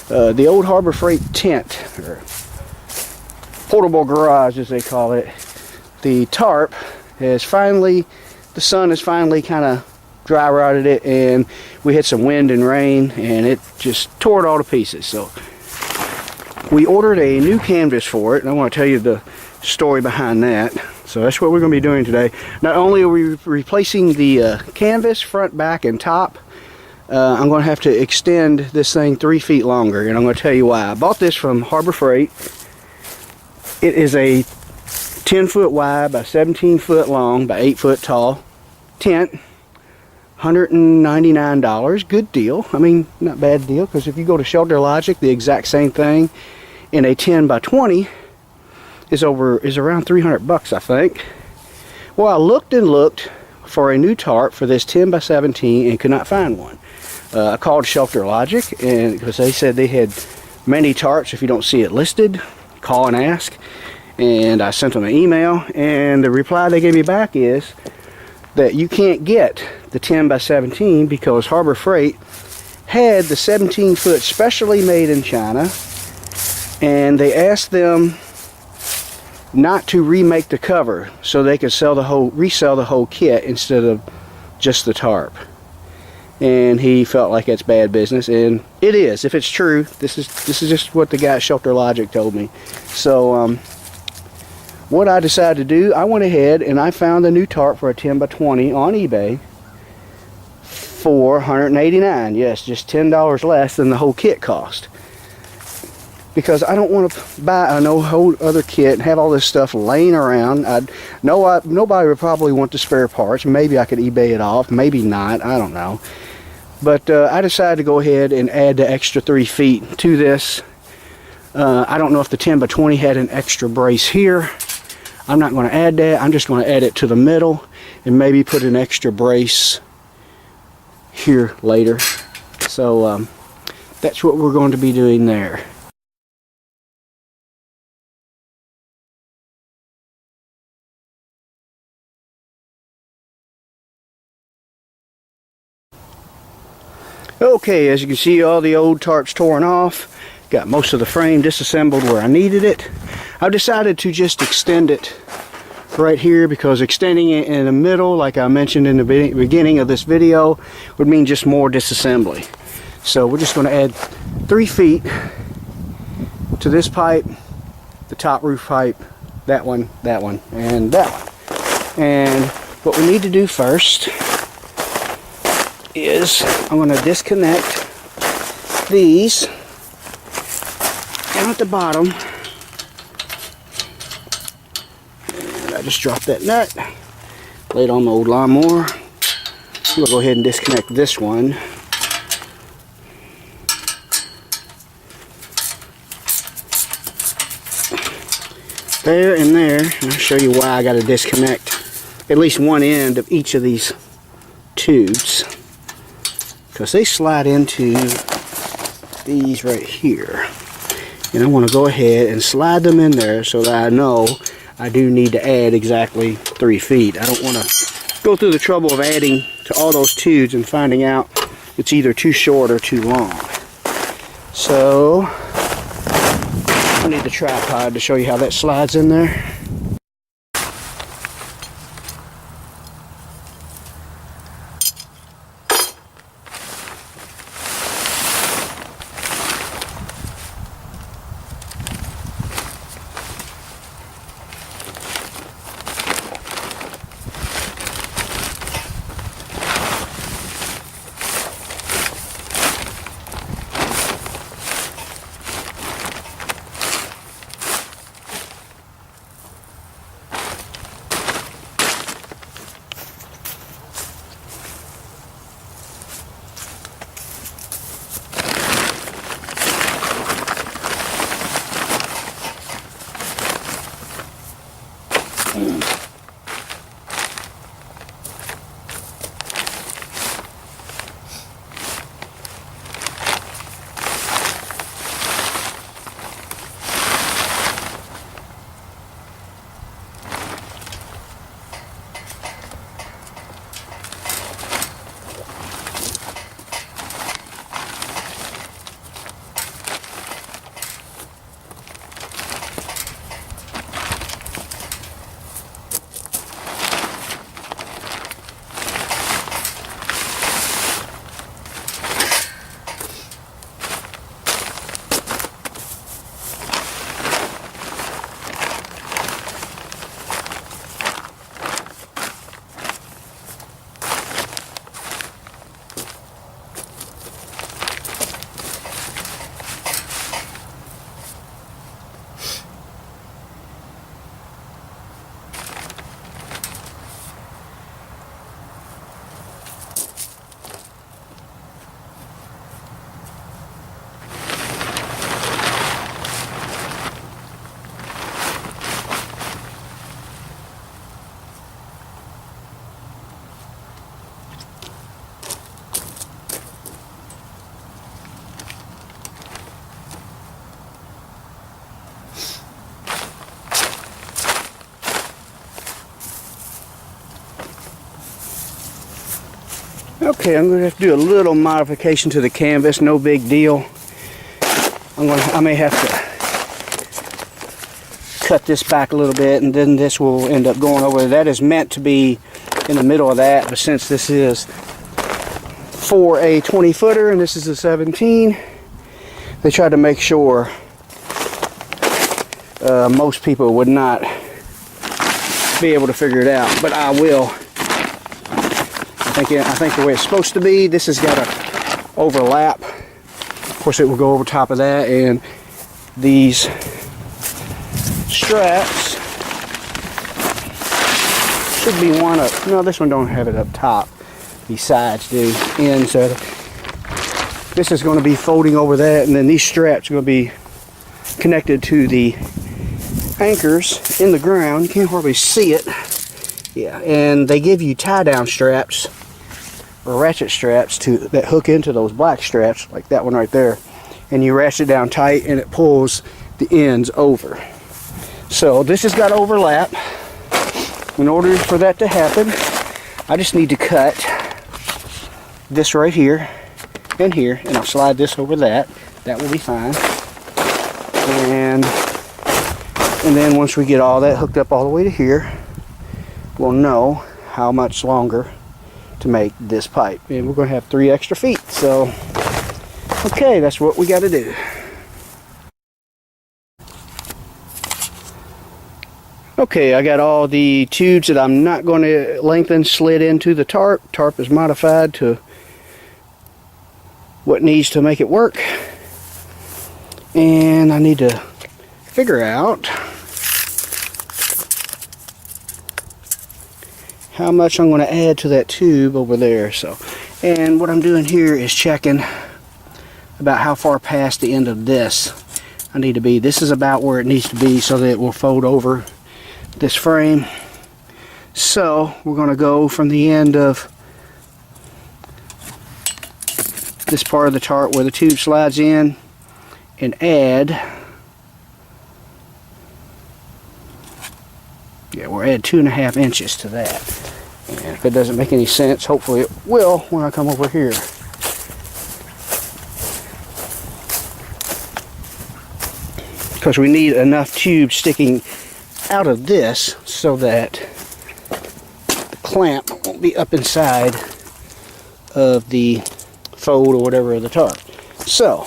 The old Harbor Freight tent, or portable garage as they call it, the tarp has finally, the sun has finally kind of dry rotted it, and we had some wind and rain and it just tore it all to pieces. So we ordered a new canvas for it, and I want to tell you the story behind that. So that's what we're going to be doing today. Not only are we replacing the canvas front, back, and top, I'm going to have to extend this thing 3 feet longer, and I'm going to tell you why. I bought this from Harbor Freight. It is a 10-foot wide by 17-foot long by 8-foot tall tent. $199, good deal. I mean, not bad deal, because if you go to Shelter Logic, the exact same thing in a 10 by 20 is around 300 bucks, I think. Well, I looked and looked for a new tarp for this 10 by 17 and could not find one. I called Shelter Logic, and because they said they had many tarps. If you don't see it listed, call and ask. And I sent them an email, and the reply they gave me back is that you can't get the 10 by 17 because Harbor Freight had the 17-foot specially made in China, and they asked them not to remake the cover so they could resell the whole kit instead of just the tarp. And he felt like it's bad business, and it is. If it's true, this is just what the guy at Shelter Logic told me. So what I decided to do, I went ahead and I found a new tarp for a 10 by 20 on eBay for $189. Yes, just $10 less than the whole kit cost. Because I don't want to buy a whole other kit and have all this stuff laying around. Nobody would probably want the spare parts. Maybe I could eBay it off, maybe not, I don't know. But I decided to go ahead and add the extra 3 feet to this. I don't know if the 10 by 20 had an extra brace here. I'm not going to add that. I'm just going to add it to the middle and maybe put an extra brace here later. So that's what we're going to be doing there. Okay, as you can see, all the old tarps torn off. Got most of the frame disassembled where I needed it. I've decided to just extend it right here because extending it in the middle, like I mentioned in the beginning of this video, would mean just more disassembly. So we're just going to add 3 feet to this pipe, the top roof pipe, that one, and that one. And what we need to do first is I'm going to disconnect these down at the bottom. And I just dropped that nut, laid on my old lawnmower. We'll go ahead and disconnect this one. There and there, and I'll show you why I got to disconnect at least one end of each of these tubes, because they slide into these right here, and I want to go ahead and slide them in there so that I know I do need to add exactly 3 feet. I don't want to go through the trouble of adding to all those tubes and finding out it's either too short or too long. So I need the tripod to show you how that slides in there. Okay, I'm going to have to do a little modification to the canvas, no big deal. I may have to cut this back a little bit, and then this will end up going over. That is meant to be in the middle of that, but since this is for a 20 footer and this is a 17, they tried to make sure most people would not be able to figure it out, but I will. I think the way it's supposed to be, this has got to overlap. Of course, it will go over top of that, and these straps should be one up. No, this one don't have it up top. These sides do. And so this is going to be folding over that, and then these straps are going to be connected to the anchors in the ground. You can't hardly see it. Yeah, and they give you tie-down straps or ratchet straps that hook into those black straps, like that one right there, and you ratchet down tight and it pulls the ends over. So this has got to overlap. In order for that to happen, I just need to cut this right here and here, and I'll slide this over that. That will be fine. And then once we get all that hooked up all the way to here, we'll know how much longer to make this pipe. And we're going to have 3 extra feet. So, okay, that's what we got to do. Okay, I got all the tubes that I'm not going to lengthen slid into the tarp. Tarp is modified to what needs to make it work. And I need to figure out how much I'm going to add to that tube over there. So, and what I'm doing here is checking about how far past the end of this I need to be. This is about where it needs to be so that it will fold over this frame. So we're going to go from the end of this part of the tarp where the tube slides in and add, we'll add 2.5 inches to that. And if it doesn't make any sense, hopefully it will when I come over here. Because we need enough tube sticking out of this so that the clamp won't be up inside of the fold or whatever of the tarp. So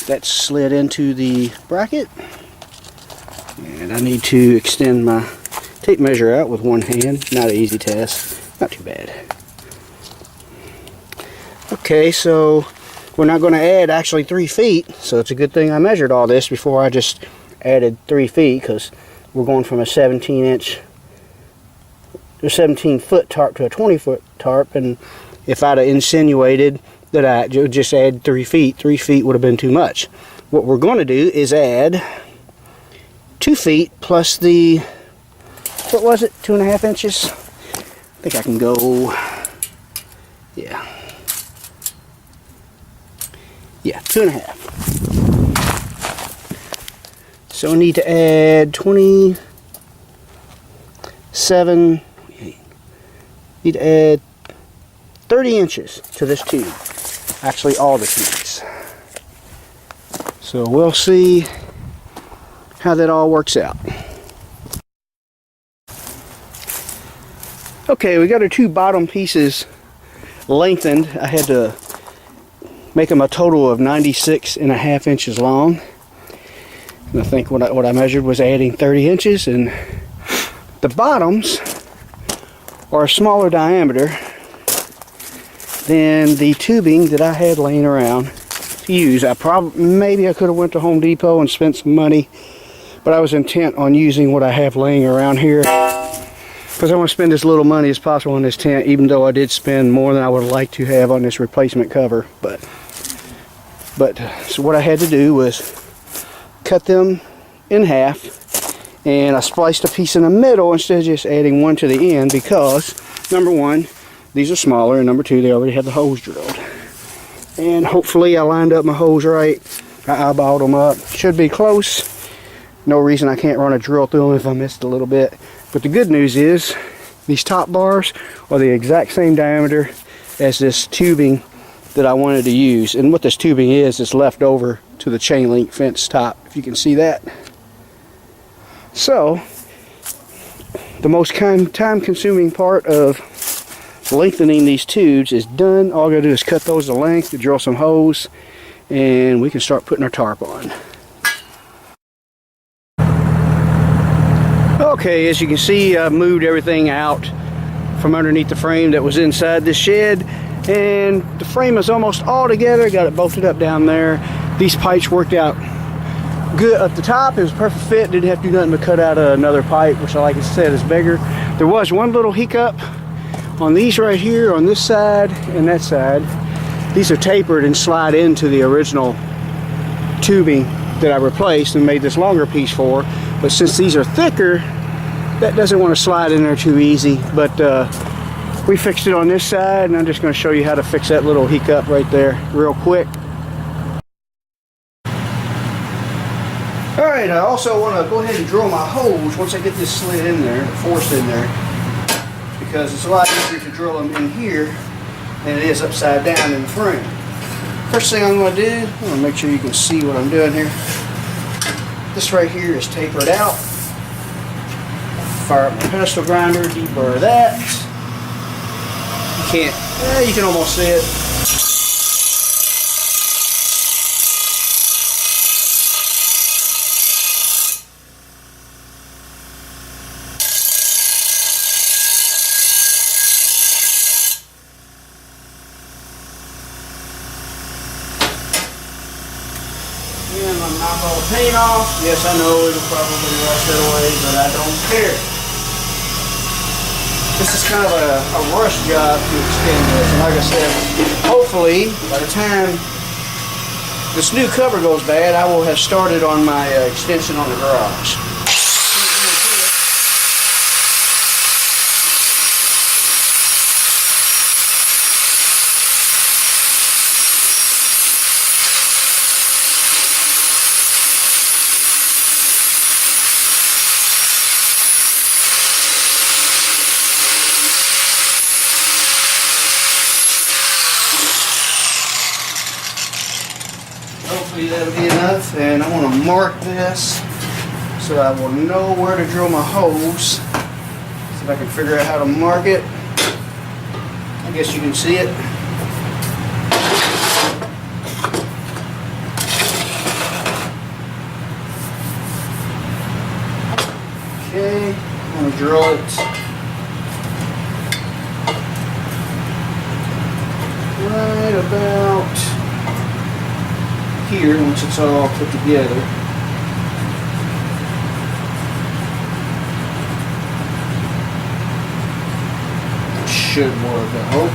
that's slid into the bracket, and I need to extend my tape measure out with one hand. Not an easy task, not too bad. Okay, so we're not going to add actually 3 feet, so it's a good thing I measured all this before I just added 3 feet, because we're going from a 17-foot tarp to a 20-foot tarp, and if I'd have insinuated that I just add 3 feet, 3 feet would have been too much. What we're going to do is add 2 feet plus the, what was it, 2.5 inches? I think I can go, yeah, 2.5. So we need to add 27, need to add 30 inches to this tube. Actually, all the tubes. So we'll see how that all works out. Okay, we got our 2 bottom pieces lengthened. I had to make them a total of 96.5 inches long. And I think what I measured was adding 30 inches, and the bottoms are a smaller diameter than the tubing that I had laying around to use. Maybe I could have went to Home Depot and spent some money, but I was intent on using what I have laying around here, because I want to spend as little money as possible on this tent, even though I did spend more than I would like to have on this replacement cover. But so what I had to do was cut them in half, and I spliced a piece in the middle instead of just adding one to the end, because number one, these are smaller, and number two, they already have the holes drilled. And hopefully I lined up my holes right. I eyeballed them up. Should be close. No reason I can't run a drill through them if I missed a little bit. But the good news is these top bars are the exact same diameter as this tubing that I wanted to use. And what this tubing is left over to the chain link fence top, if you can see that. So the most time consuming part of lengthening these tubes is done. All I gotta do is cut those to length, to drill some holes, and we can start putting our tarp on. Okay, as you can see, I've moved everything out from underneath the frame that was inside this shed, and the frame is almost all together. Got it bolted up down there. These pipes worked out good up the top. It was a perfect fit. Didn't have to do nothing but cut out another pipe, which, like I said, is bigger. There was one little hiccup on these right here, on this side and that side. These are tapered and slide into the original tubing that I replaced and made this longer piece for. But since these are thicker, that doesn't want to slide in there too easy. But we fixed it on this side, and I'm just going to show you how to fix that little hiccup right there real quick. Alright, I also want to go ahead and drill my holes once I get this slid in there, forced in there, because it's a lot easier to drill them in here than it is upside down in the frame. First thing I'm going to do, I'm going to make sure you can see what I'm doing here. This right here is tapered out. Fire up my pestle grinder, deburr that. You can almost see it. And I'm knock all the paint off. Yes, I know it'll probably wash that away, but I don't care. This is kind of a rush job to extend this, and like I said, hopefully by the time this new cover goes bad, I will have started on my extension on the garage. Hopefully that'll be enough, and I want to mark this so I will know where to drill my holes. See if I can figure out how to mark it. I guess you can see it. Okay, I'm going to drill it right about here once it's all put together. It should work, I hope.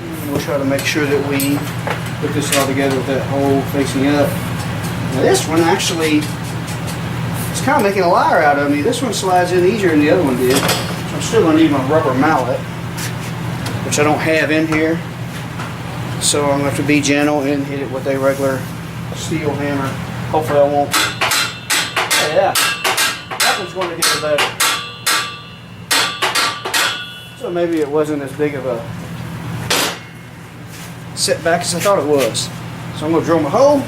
And we'll try to make sure that we put this all together with that hole facing up. Now this one actually, it's kind of making a liar out of me. This one slides in easier than the other one did. So I'm still going to need my rubber mallet, which I don't have in here. So I'm going to have to be gentle and hit it with a regular steel hammer. Hopefully I won't. Oh yeah, that one's going to get it better. So maybe it wasn't as big of a setback as I thought it was. So I'm going to drill my hole.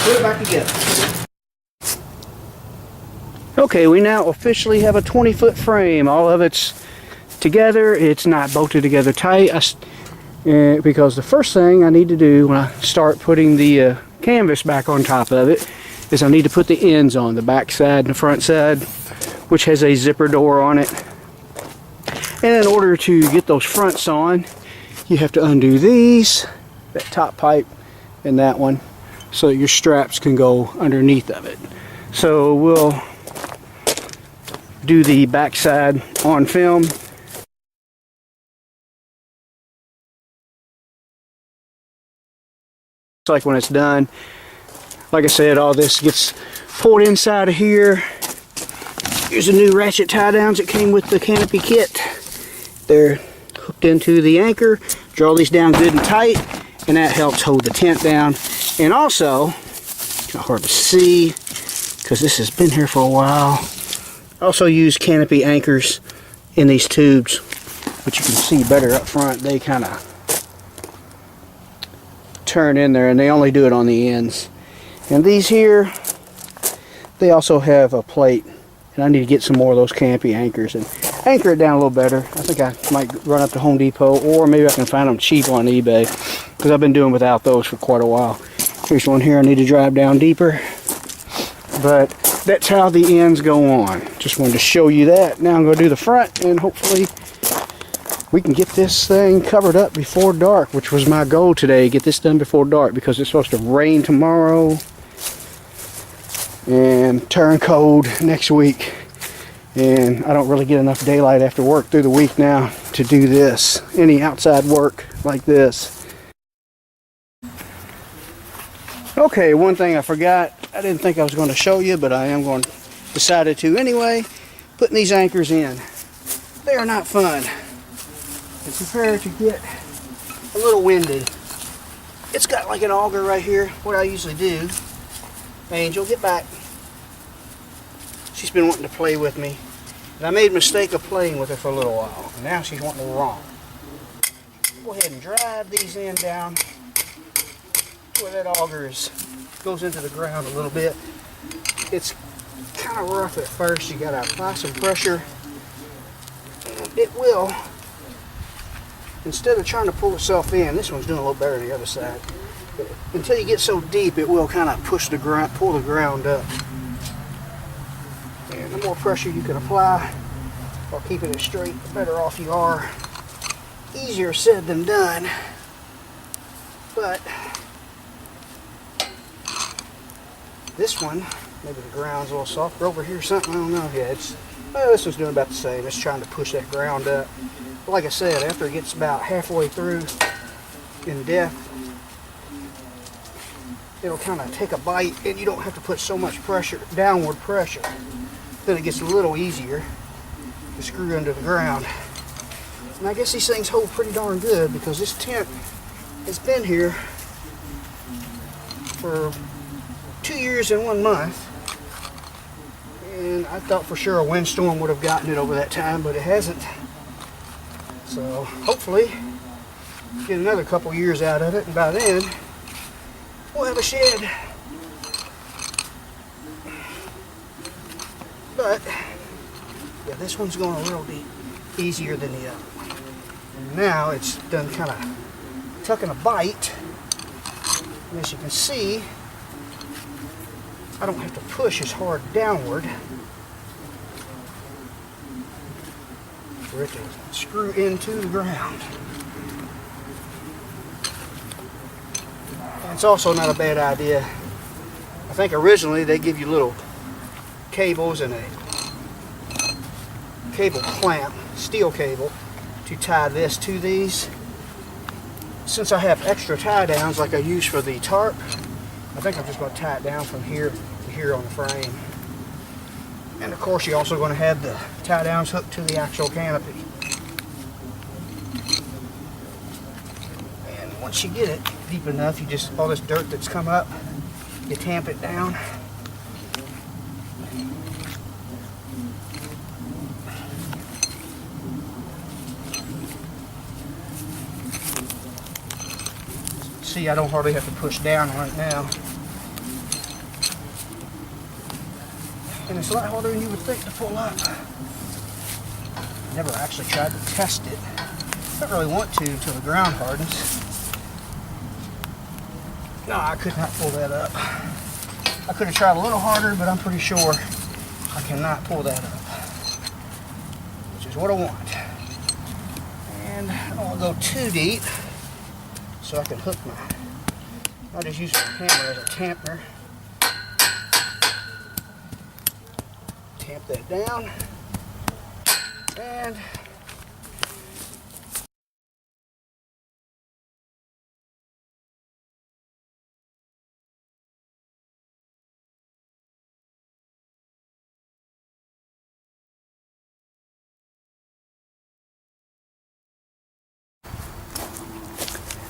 Put it back together. Okay, we now officially have a 20-foot frame. All of it's together. It's not bolted together tight because the first thing I need to do when I start putting the canvas back on top of it is I need to put the ends on, the back side and the front side, which has a zipper door on it. And in order to get those fronts on, you have to undo these, that top pipe and that one, so that your straps can go underneath of it. So we'll do the back side on film. Like when it's done, like I said, all this gets pulled inside of here. Here's the new ratchet tie downs that came with the canopy kit. They're hooked into the anchor, Draw these down good and tight, and that helps hold the tent down. And also, it's not hard to see because this has been here for a while. I also use canopy anchors in these tubes, which you can see better up front. They kind of turn in there, and they only do it on the ends. And these here, they also have a plate, and I need to get some more of those canopy anchors and anchor it down a little better. I think I might run up to Home Depot, or maybe I can find them cheap on eBay, because I've been doing without those for quite a while. Here's one here I need to drive down deeper, but that's how the ends go on. Just wanted to show you that. Now I'm going to do the front, and hopefully we can get this thing covered up before dark, which was my goal today, get this done before dark, because it's supposed to rain tomorrow and turn cold next week. And I don't really get enough daylight after work through the week now to do this, any outside work like this. Okay, one thing I forgot, I didn't think I was going to show you, but I am going to decided to anyway. Putting these anchors in. They are not fun. And prepare to get a little winded. It's got like an auger right here. What I usually do, Angel, get back. She's been wanting to play with me. And I made a mistake of playing with her for a little while. And now she's wanting to romp. Go ahead and drive these in down where that auger goes into the ground a little bit. It's kind of rough at first. You got to apply some pressure. And it will, instead of trying to pull itself in, this one's doing a little better than the other side. But until you get so deep, it will kind of push the ground, pull the ground up. And the more pressure you can apply while keeping it straight, the better off you are. Easier said than done, but this one, maybe the ground's a little softer over here, something, I don't know. Yeah, well, this one's doing about the same. It's trying to push that ground up. But like I said, after it gets about halfway through in depth, it'll kind of take a bite, and you don't have to put so much pressure, downward pressure. Then it gets a little easier to screw into the ground. And I guess these things hold pretty darn good, because this tent has been here for 2 years and 1 month. And I thought for sure a windstorm would have gotten it over that time, but it hasn't. So hopefully get another couple years out of it, and by then we'll have a shed. But yeah, this one's going a little bit easier than the other one. And now it's done kind of tucking a bite. And as you can see, I don't have to push as hard downward for it to screw into the ground. And it's also not a bad idea. I think originally they give you little cables and a cable clamp, steel cable, to tie this to these. Since I have extra tie downs like I use for the tarp, I think I'm just going to tie it down from here to here on the frame. And of course you're also going to have the tie downs hooked to the actual canopy. And once you get it deep enough, you just, all this dirt that's come up, you tamp it down. See, I don't hardly have to push down right now. And it's a lot harder than you would think to pull up. Never actually tried to test it. I don't really want to until the ground hardens. No, I could not pull that up. I could have tried a little harder, but I'm pretty sure I cannot pull that up. Which is what I want. And I don't want to go too deep, so I can hook I'll just use my hammer as a tamper. Tamp that down. And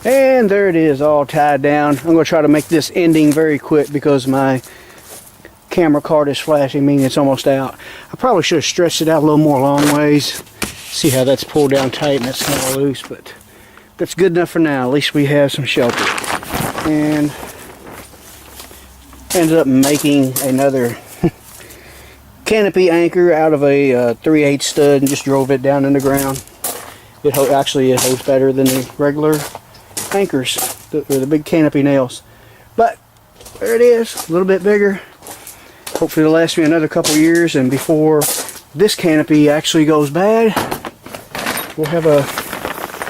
And there it is, all tied down. I'm going to try to make this ending very quick because my camera card is flashing me and it's almost out. I probably should have stretched it out a little more long ways. See how that's pulled down tight and that's kind of loose, but that's good enough for now. At least we have some shelter. And ended up making another canopy anchor out of a 3/8 stud and just drove it down in the ground. It holds better than the regular anchors, the big canopy nails. But there it is, a little bit bigger. Hopefully it'll last me another couple years, and before this canopy actually goes bad, we'll have a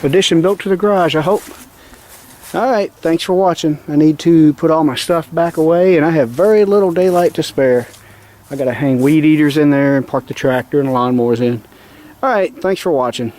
addition built to the garage, I hope. Alright, thanks for watching. I need to put all my stuff back away, and I have very little daylight to spare. I gotta hang weed eaters in there and park the tractor and lawnmowers in. Alright, thanks for watching.